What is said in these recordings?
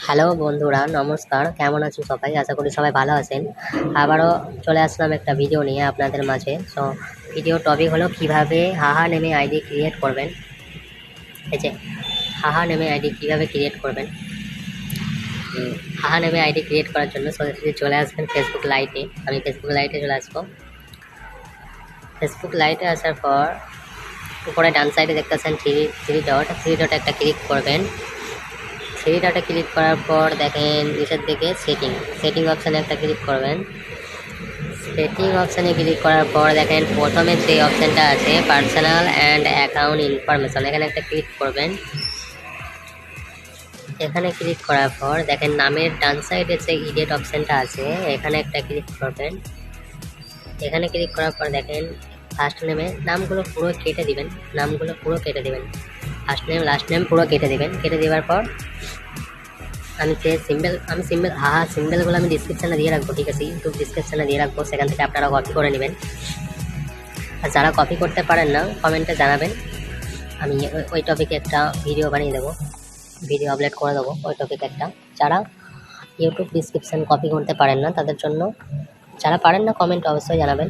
Hello বন্ধুরা, নমস্কার। কেমন আছেন সবাই? আশা করি সবাই ভালো আছেন। আবারও চলে আসলাম একটা ভিডিও নিয়ে আপনাদের মাঝে। সো ভিডিও টপিক হলো কিভাবে হাহা নেমে আইডি ক্রিয়েট করবেন। এই যে হাহা নেমে আইডি কিভাবে ক্রিয়েট করবেন। হাহা নেমে আইডি ক্রিয়েট করার জন্য সোজাসুজি চলে আসবেন ফেসবুক লাইটে। আমি ফেসবুক লাইটে চলে আসবো। ফেসবুক লাইটে আসার পর উপরে ডান সাইডে দেখতেছেন থ্রি ডট একটা ক্লিক করবেন। থ্রি ডটে ক্লিক করার পর দেখেন নিচের দিকে সেটিং অপশানে একটা ক্লিক করবেন। সেটিং অপশানে ক্লিক করার পর দেখেন প্রথমে যে অপশানটা আছে পার্সোনাল অ্যান্ড অ্যাকাউন্ট ইনফরমেশন, এখানে একটা ক্লিক করবেন। এখানে ক্লিক করার পর দেখেন নামের ডান সাইডে যে এডিট অপশানটা আছে এখানে একটা ক্লিক করবেন। এখানে ক্লিক করার পর দেখেন ফার্স্ট নেমে নামগুলো পুরো কেটে দিবেন। ফার্স্ট নেম লাস্ট নেম পুরো কেটে দেবেন। কেটে দেওয়ার পর আমি হাহা সিম্বলগুলো আমি ডিসক্রিপশানে দিয়ে রাখবো, ঠিক আছে? ইউটিউব ডিসক্রিপশানে দিয়ে রাখবো, সেখান থেকে আপনারা কপি করে নেবেন। আর যারা কপি করতে পারেন না কমেন্টে জানাবেন, আমি ওই টপিকে একটা ভিডিও বানিয়ে দেবো, ভিডিও আপলোড করে দেবো ওই টপিকে একটা। যারা ইউটিউব ডিসক্রিপশান কপি করতে পারেন না তাদের জন্য, যারা পারেন না কমেন্ট অবশ্যই জানাবেন,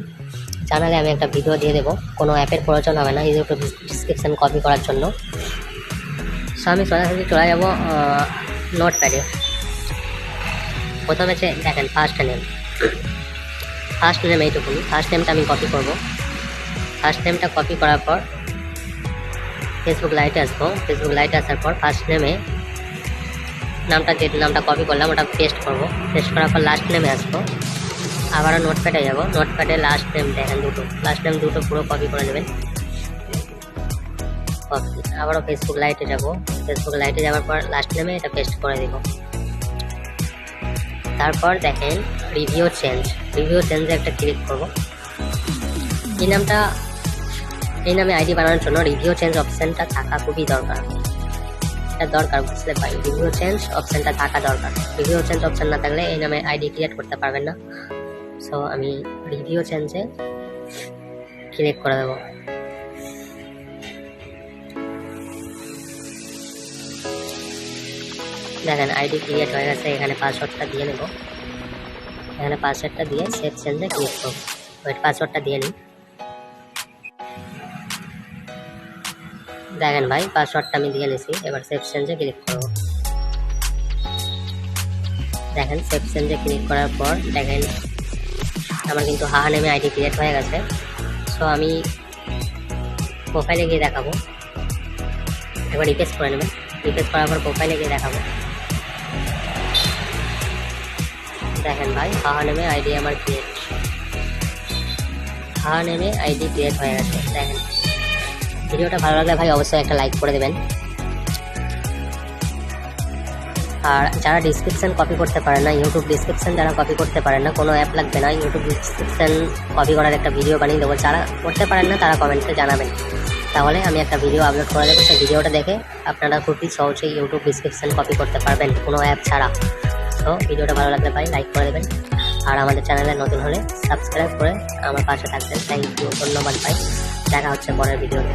জানালে আমি একটা ভিডিও দিয়ে দেবো। কোনো অ্যাপের প্রয়োজন হবে না ইউটিউব ডিসক্রিপশান কপি করার জন্য। সো আমি সরাসরি চলে যাবো নোটপ্যাডে। প্রথমে দেখেন ফার্স্ট নেম এইটুকুনি। ফার্স্ট নেমটা আমি কপি করব। ফার্স্ট নেমটা কপি করার পর ফেসবুক লাইটে আসবো। ফেসবুক লাইটে আসার পর ফার্স্ট নেমে যে নামটা কপি করলাম ওটা পেস্ট করব। পেস্ট করার পর লাস্ট নেমে আসবো। আবারও নোটপ্যাডে যাব। নোটপ্যাডে লাস্ট নেম দেখেন দুটো পুরো কপি করে নেবেন। কপি আবারও ফেসবুক লাইটে যাব। ফেসবুক লাইটে যাওয়ার পর লাস্ট নেমে এটা পেস্ট করে দেব। তারপর দেখেন রিভিউ চেঞ্জে একটা ক্লিক করব। এই নামে আইডি বানানোর জন্য রিভিউ চেঞ্জ অপশানটা থাকা খুবই দরকার। এটা দরকার, বুঝতে পারি। রিভিউ চেঞ্জ অপশানটা থাকা দরকার। রিভিউ চেঞ্জ অপশান না থাকলে এই নামে আইডি ক্রিয়েট করতে পারবেন না। সো আমি রিভিউ চেঞ্জে ক্লিক করে দেবো। দেখেন আইডি ক্রিয়েট হয়ে গেছে। এখানে পাসওয়ার্ডটা দিয়ে নেব। এখানে পাসওয়ার্ডটা দিয়ে সেভ চেঞ্জে ক্লিক করব। ওয়েট, পাসওয়ার্ডটা দিয়ে নিই। দেখেন ভাই পাসওয়ার্ডটা আমি দিয়ে নিছি। এবার সেভ চেঞ্জে ক্লিক করব। দেখেন সেভ চেঞ্জে ক্লিক করার পর দেখেন আমার কিন্তু হাহা নেমে আইডি ক্রিয়েট হয়ে গেছে। সো আমি প্রোফাইলে গিয়ে দেখাবো। একবার রিফ্রেশ করে নেবেন। রিফ্রেশ করার পর প্রোফাইলে গিয়ে দেখাবো। দেখেন ভাই হাহা নেমে আইডি আমার ক্রিয়েট হয়ে গেছে। দেখেন ভিডিওটা ভালো লাগলে ভাই অবশ্যই একটা লাইক করে দেবেন। আর যারা ডিসক্রিপশান কপি করতে পারেন না, ইউটিউব ডিসক্রিপশান যারা কপি করতে পারেন না, কোনো অ্যাপ লাগবে না, ইউটিউব ডিসক্রিপশান কপি করার একটা ভিডিও বানিয়ে দেবো। যারা করতে পারেন না তারা কমেন্টে জানাবেন, তাহলে আমি একটা ভিডিও আপলোড করে দেবো। সেই ভিডিওটা দেখে আপনারা খুবই সহজেই ইউটিউব ডিসক্রিপশান কপি করতে পারবেন কোনো অ্যাপ ছাড়া। তো ভিডিওটা ভালো লাগলে ভাই লাইক করে দেবেন। আর আমাদের চ্যানেলে নতুন হলে সাবস্ক্রাইব করে আমার পাশে থাকবেন। থ্যাংক ইউ, ধন্যবাদ ভাই। দেখা হচ্ছে পরের ভিডিওতে।